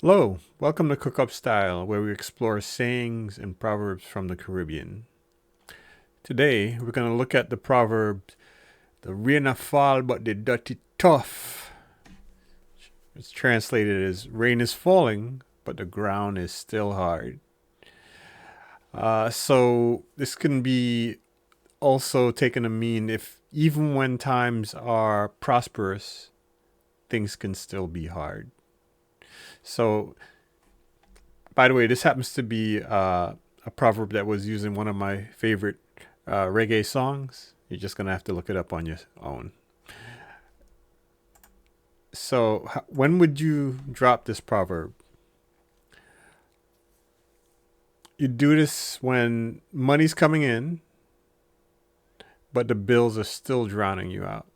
Hello, welcome to Cook Up Style, where we explore sayings and proverbs from the Caribbean. Today, we're going to look at the proverb, the rain a fall but the dutty tough. It's translated as rain is falling, but the ground is still hard. So this can be also taken to mean if even when times are prosperous, things can still be hard. So by the way, this happens to be a proverb that was used in one of my favorite reggae songs. You're just going to have to look it up on your own. So, when would you drop this proverb? You do this when money's coming in, but the bills are still drowning you out.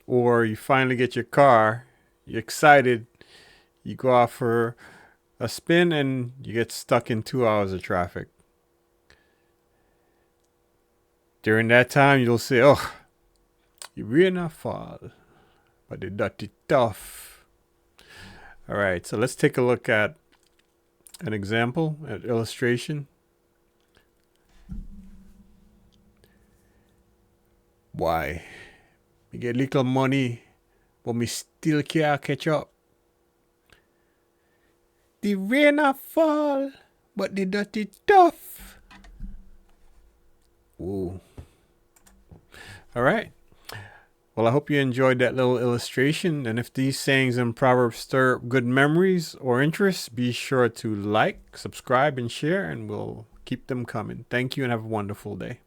Or you finally get your car, you're excited, you go out for a spin, and you get stuck in 2 hours of traffic. During that time, you'll say, "Oh, you really not fall, but the dirty tough." All right, so let's take a look at an example, an illustration. Why? Me get little money, but me still can't catch up. The rain a fall, but the dirty tough. Ooh. All right. Well, I hope you enjoyed that little illustration. And if these sayings and proverbs stir up good memories or interest, be sure to like, subscribe, and share, and we'll keep them coming. Thank you and have a wonderful day.